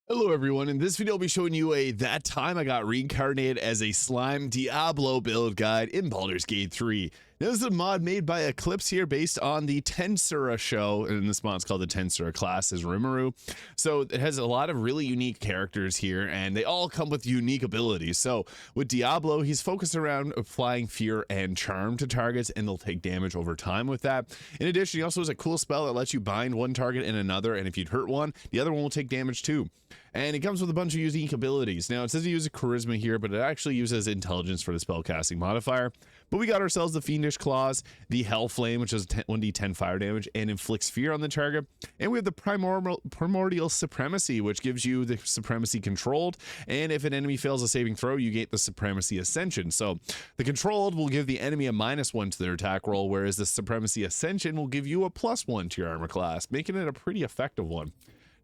Hello everyone, in this video I'll be showing you that time I got reincarnated as a Slime Diablo build guide in Baldur's Gate 3. Now this is a mod made by Eclipse here based on the Tensura show, and this mod's called the Tensura class as Rimuru. So it has a lot of really unique characters here, and they all come with unique abilities. So with Diablo, he's focused around applying fear and charm to targets, and they'll take damage over time with that. In addition, he also has a cool spell that lets you bind one target in another, and if you'd hurt one, the other one will take damage too. And it comes with a bunch of unique abilities. Now it says he uses charisma here, but it actually uses intelligence for the spellcasting modifier. But we got ourselves the Fiendish Claws, the Hell Flame, which is 1d10 fire damage and inflicts fear on the target. And we have the Primordial Supremacy, which gives you the Supremacy controlled. And if an enemy fails a saving throw, you get the Supremacy Ascension. So the controlled will give the enemy a -1 to their attack roll, whereas the Supremacy Ascension will give you a +1 to your armor class, making it a pretty effective one.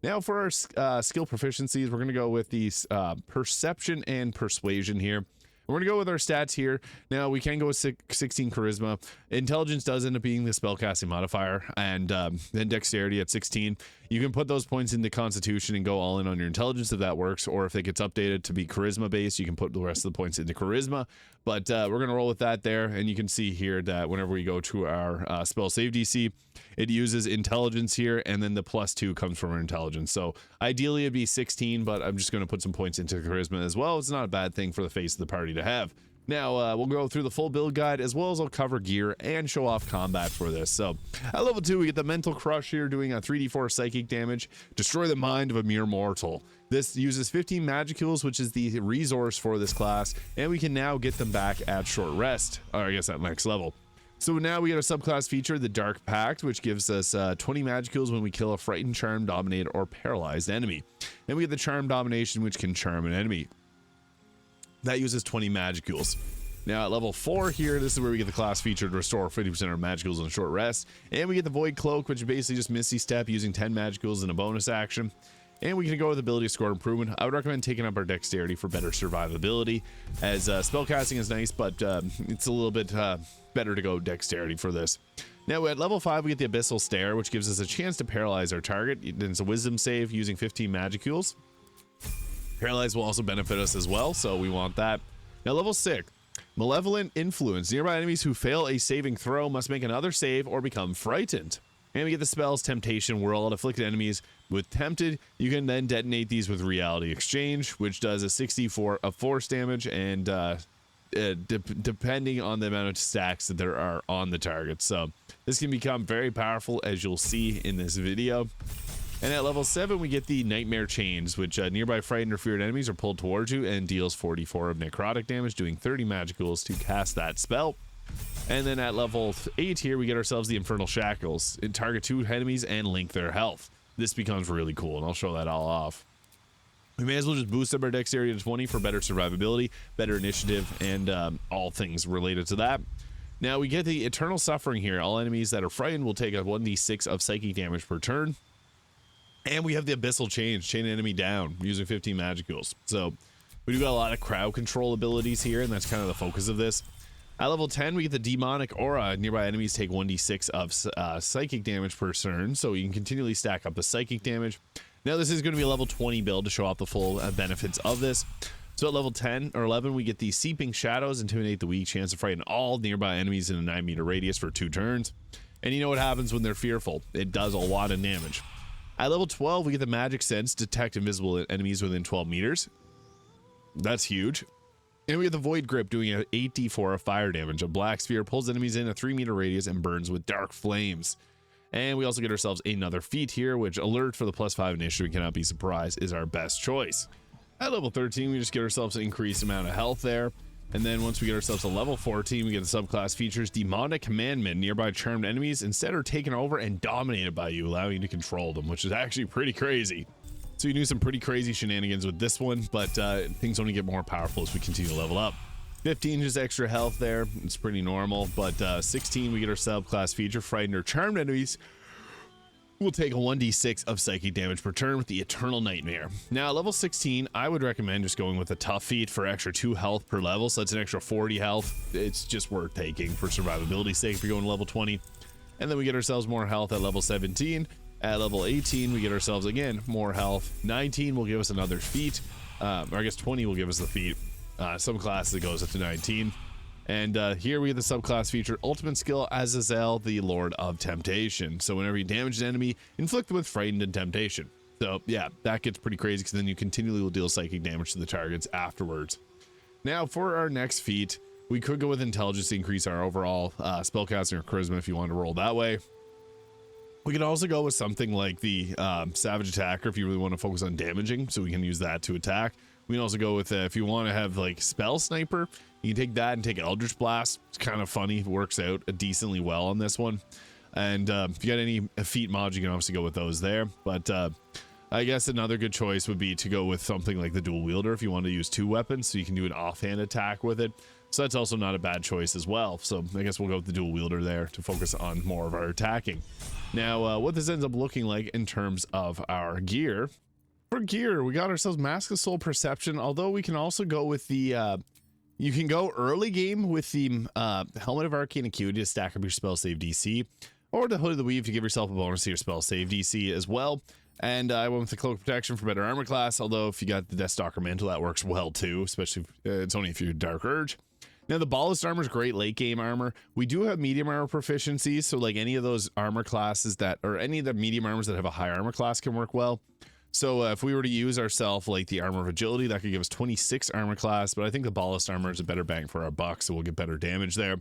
Now for our skill proficiencies, we're going to go with these Perception and Persuasion here. We're going to go with our stats here. Now, we can go with 16 Charisma. Intelligence does end up being the spellcasting modifier, and then Dexterity at 16. You can put those points into Constitution and go all in on your Intelligence if that works, or if it gets updated to be Charisma-based, you can put the rest of the points into Charisma. But we're going to roll with that there, and you can see here that whenever we go to our spell save DC, it uses Intelligence here, and then the +2 comes from our Intelligence. So ideally it'd be 16, but I'm just going to put some points into Charisma as well. It's not a bad thing for the face of the party to have. Now we'll go through the full build guide, as well as I'll cover gear and show off combat for this. So at level 2 we get the Mental Crush here, doing a 3d4 psychic damage. Destroy the mind of a mere mortal. This uses 15 Magicules, which is the resource for this class, and we can now get them back at short rest, or I guess at next level. So now we get a subclass feature, the Dark Pact, which gives us 20 Magicules when we kill a frightened, charmed, dominated, or paralyzed enemy. And we get the Charm Domination, which can charm an enemy. That uses 20 Magicules. Now at level 4 here, this is where we get the class feature to restore 50% of Magicules on short rest. And we get the Void Cloak, which is basically just Misty Step using 10 Magicules in a bonus action. And we can go with ability score improvement. I would recommend taking up our dexterity for better survivability, as spellcasting is nice, but it's a little bit better to go dexterity for this. Now at level 5 we get the Abyssal Stare, which gives us a chance to paralyze our target. It's a wisdom save using 15 Magicules. Paralyze will also benefit us as well, so we want that. Now level 6, Malevolent Influence. Nearby enemies who fail a saving throw must make another save or become frightened. And we get the spells Temptation World. Afflicted enemies with Tempted, you can then detonate these with Reality Exchange, which does a 64 of force damage, and depending on the amount of stacks that there are on the target. So this can become very powerful, as you'll see in this video. And at level 7 we get the Nightmare Chains, which nearby frightened or feared enemies are pulled towards you and deals 44 of necrotic damage, doing 30 Magicules to cast that spell. And then at level 8 here we get ourselves the Infernal Shackles. It target 2 enemies and link their health. This becomes really cool, and I'll show that all off. We may as well just boost up our dexterity to 20 for better survivability, better initiative, and all things related to that. Now we get the Eternal Suffering here. All enemies that are frightened will take a 1d6 of psychic damage per turn. And we have the Abyssal Change, chain an enemy down using 15 Magicules. So we do got a lot of crowd control abilities here, and that's kind of the focus of this. At level 10 we get the Demonic Aura. Nearby enemies take 1d6 of psychic damage per turn, so you can continually stack up the psychic damage. Now this is going to be a level 20 build to show off the full benefits of this. So at level 10 or 11 we get the Seeping Shadows. Intimidate the weak, chance to frighten all nearby enemies in a 9-meter radius for 2 turns. And you know what happens when they're fearful? It does a lot of damage. At level 12 we get the Magic Sense. Detect invisible enemies within 12 meters. That's huge. And we have the Void Grip, doing an 8d4 of fire damage. A black sphere pulls enemies in a 3-meter radius and burns with dark flames. And we also get ourselves another feat here, which Alert for the +5 initiative, cannot be surprised, is our best choice. At level 13 we just get ourselves an increased amount of health there. And then once we get ourselves a level 14 we get the subclass features Demonic Commandment. Nearby charmed enemies instead are taken over and dominated by you, allowing you to control them, which is actually pretty crazy. So you do some pretty crazy shenanigans with this one, but things only get more powerful as we continue to level up. 15 just extra health there, it's pretty normal. But 16 we get our subclass feature, Frightened or Charmed enemies will take a 1d6 of psychic damage per turn with the Eternal Nightmare. Now at level 16 I would recommend just going with a tough feat for extra 2 health per level, so that's an extra 40 health. It's just worth taking for survivability sake if you're going to level 20. And then we get ourselves more health at level 17. At level 18, we get ourselves, again, more health. 19 will give us another feat. Or I guess 20 will give us the feat. Some classes it goes up to 19. And here we get the subclass feature, Ultimate Skill Azazel, the Lord of Temptation. So whenever you damage an enemy, inflict them with Frightened and Temptation. So yeah, that gets pretty crazy because then you continually will deal psychic damage to the targets afterwards. Now for our next feat, we could go with Intelligence to increase our overall spellcasting or charisma if you want to roll that way. We can also go with something like the Savage Attacker if you really want to focus on damaging, so we can use that to attack. We can also go with, if you want to have like Spell Sniper, you can take that and take Eldritch Blast. It's kind of funny, it works out decently well on this one. And if you got any feat mods, you can obviously go with those there. But I guess another good choice would be to go with something like the Dual Wielder if you want to use 2 weapons, so you can do an offhand attack with it. So that's also not a bad choice as well. So I guess we'll go with the Dual Wielder there to focus on more of our attacking. Now, what this ends up looking like in terms of our gear. For gear, we got ourselves Mask of Soul Perception, although we can also go with the, you can go early game with the Helmet of Arcane Acuity to stack up your spell save DC, or the Hood of the Weave to give yourself a bonus to your spell save DC as well. And I went with the Cloak of Protection for better armor class, although if you got the Deathstalker Mantle, that works well too, especially if, it's only if you're Dark Urge. Now, the Ballast armor is great late game armor. We do have medium armor proficiencies, so like any of those armor classes that, or any of the medium armors that have a high armor class can work well. So if we were to use ourselves like the Armor of Agility, that could give us 26 armor class, but I think the Ballast armor is a better bang for our buck, so we'll get better damage there.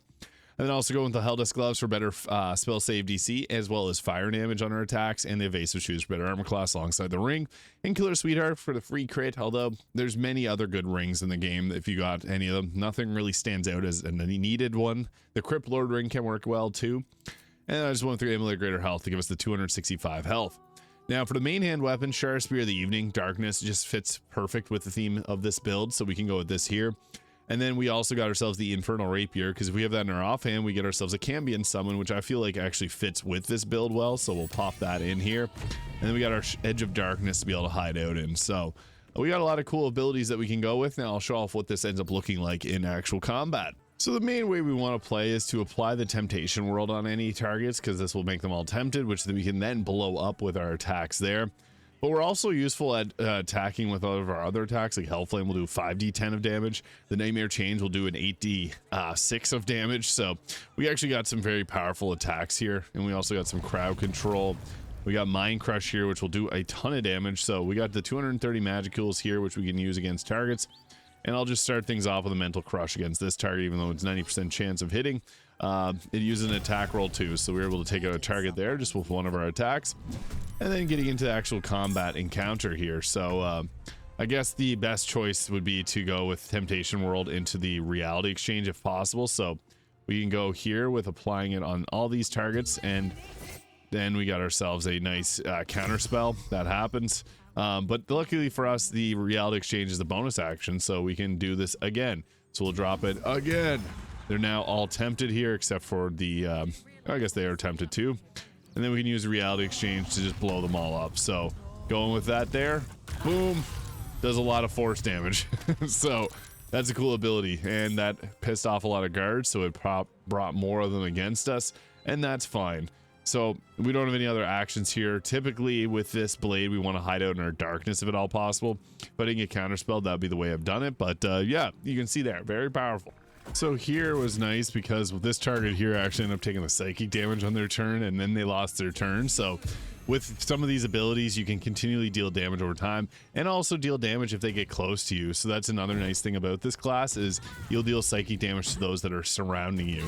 And then also go with the Helldust Gloves for better spell save DC, as well as fire damage on our attacks, and the Evasive Shoes for better armor class alongside the ring, and Killer Sweetheart for the free crit, although there's many other good rings in the game if you got any of them. Nothing really stands out as a needed one. The Crypt Lord ring can work well too. And I just went through Emulate Greater Health to give us the 265 health. Now for the main hand weapon, Sharp Spear of the Evening, Darkness just fits perfect with the theme of this build, so we can go with this here. And then we also got ourselves the Infernal Rapier, because if we have that in our offhand, we get ourselves a Cambion Summon, which I feel like actually fits with this build well, so we'll pop that in here. And then we got our Edge of Darkness to be able to hide out in. So we got a lot of cool abilities that we can go with. Now I'll show off what this ends up looking like in actual combat. So the main way we want to play is to apply the Temptation World on any targets, because this will make them all tempted, which we can then blow up with our attacks there. But we're also useful at attacking with all of our other attacks, like Hellflame will do 5d10 of damage. The Nightmare Chains will do an 8d6 of damage. So we actually got some very powerful attacks here. And we also got some crowd control. We got Mind Crush here, which will do a ton of damage. So we got the 230 Magicules here, which we can use against targets. And I'll just start things off with a Mental Crush against this target, even though it's 90% chance of hitting. It uses an attack roll too, so we were able to take out a target there just with one of our attacks. And then getting into the actual combat encounter here. So I guess the best choice would be to go with Temptation World into the Reality Exchange if possible. So we can go here with applying it on all these targets, and then we got ourselves a nice counter spell that happens. But luckily for us, the Reality Exchange is the bonus action, so we can do this again. So we'll drop it again. They're now all tempted here, except for the, I guess they are tempted too. And then we can use the Reality Exchange to just blow them all up. So going with that there, boom, does a lot of force damage. So that's a cool ability, and that pissed off a lot of guards, so it brought more of them against us, and that's fine. So we don't have any other actions here. Typically with this blade, we want to hide out in our darkness if at all possible. If I didn't get counterspelled, that would be the way I've done it. But yeah, you can see there, very powerful. So here was nice because with this target here, I actually ended up taking the psychic damage on their turn, and then they lost their turn. So with some of these abilities, you can continually deal damage over time and also deal damage if they get close to you. So that's another nice thing about this class, is you'll deal psychic damage to those that are surrounding you.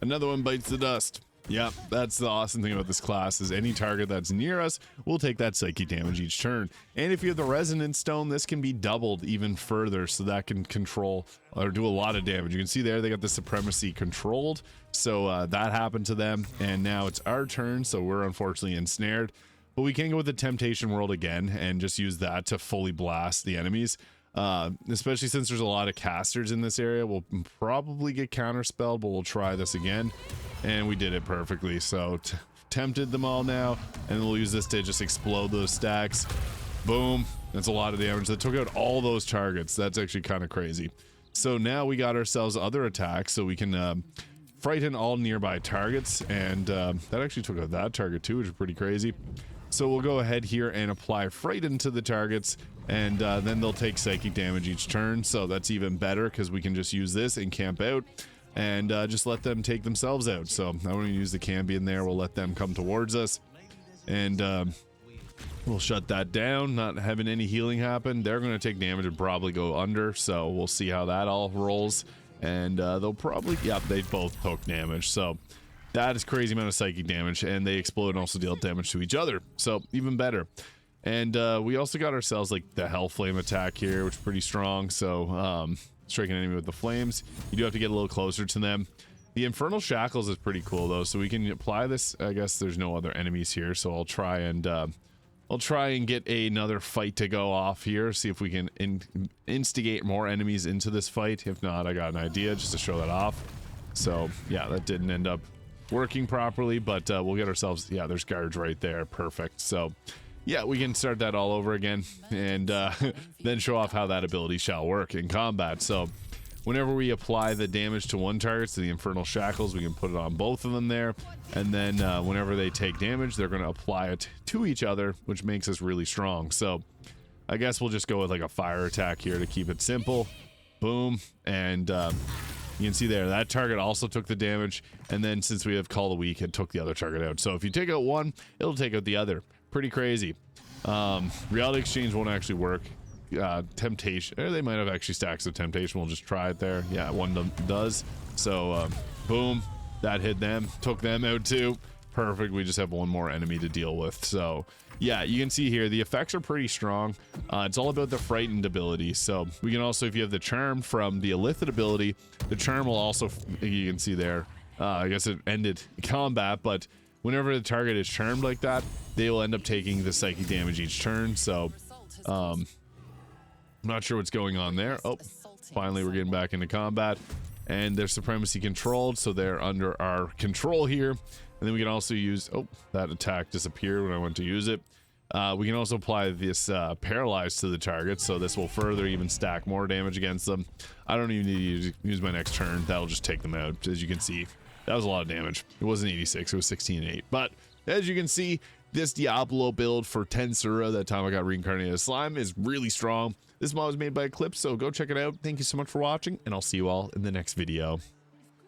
Another one bites the dust. Yeah, that's the awesome thing about this class, is any target that's near us will take that psychic damage each turn. And if you have the Resonance Stone, this can be doubled even further, so that can control or do a lot of damage. You can see there they got the Supremacy controlled, so that happened to them, and now it's our turn, so we're unfortunately ensnared. But we can go with the Temptation World again and just use that to fully blast the enemies. Especially since there's a lot of casters in this area, we'll probably get counterspelled, but we'll try this again. And we did it perfectly. So tempted them all now, and we'll use this to just explode those stacks. Boom. That's a lot of damage. That took out all those targets. That's actually kind of crazy. So now we got ourselves other attacks, so we can frighten all nearby targets, and that actually took out that target too, which is pretty crazy. So we'll go ahead here and apply Frighten to the targets, and then they'll take psychic damage each turn. So that's even better because we can just use this and camp out and just let them take themselves out. So I won't even use the Cambion there. We'll let them come towards us, and we'll shut that down, not having any healing happen. They're going to take damage and probably go under, so we'll see how that all rolls. And they'll probably, yeah, they both took damage. So that is crazy amount of psychic damage, and they explode and also deal damage to each other. So even better. And we also got ourselves like the Hell Flame attack here, which is pretty strong. So striking an enemy with the flames, you do have to get a little closer to them. The Infernal Shackles is pretty cool though, so we can apply this. I guess there's no other enemies here, so I'll try and get another fight to go off here, see if we can instigate more enemies into this fight. If not, I got an idea just to show that off. So yeah, that didn't end up working properly, but we'll get ourselves, yeah, there's guards right there, perfect. So yeah, we can start that all over again, and then show off how that ability shall work in combat. So whenever we apply the damage to one target, to the Infernal Shackles, we can put it on both of them there, and then whenever they take damage, they're going to apply it to each other, which makes us really strong. So I guess we'll just go with like a fire attack here to keep it simple. Boom, and you can see there, that target also took the damage, and then since we have Call of the Weak, it took the other target out. So if you take out one, it'll take out the other. Pretty crazy. Reality Exchange won't actually work. Temptation, or they might have actually stacks of Temptation. We'll just try it there. Yeah, one does. So boom, that hit them, took them out too. Perfect. We just have one more enemy to deal with. So yeah, you can see here the effects are pretty strong. It's all about the Frightened ability. So we can also, if you have the Charm from the Illithid ability, the Charm will also, you can see there, I guess it ended combat, but whenever the target is charmed like that, they will end up taking the psychic damage each turn. So I'm not sure what's going on there. Oh, finally we're getting back into combat, and they're supremacy controlled, so they're under our control here. And then we can also use, oh, that attack disappeared when I went to use it. We can also apply this paralyze to the target, so this will further even stack more damage against them. I don't even need to use my next turn. That'll just take them out. As you can see, that was a lot of damage. It wasn't 86, it was 16 and 8. But as you can see, this Diablo build for Tensura, that time I got Reincarnated as Slime, is really strong. This mod was made by Eclipse, so go check it out. Thank you so much for watching, and I'll see you all in the next video.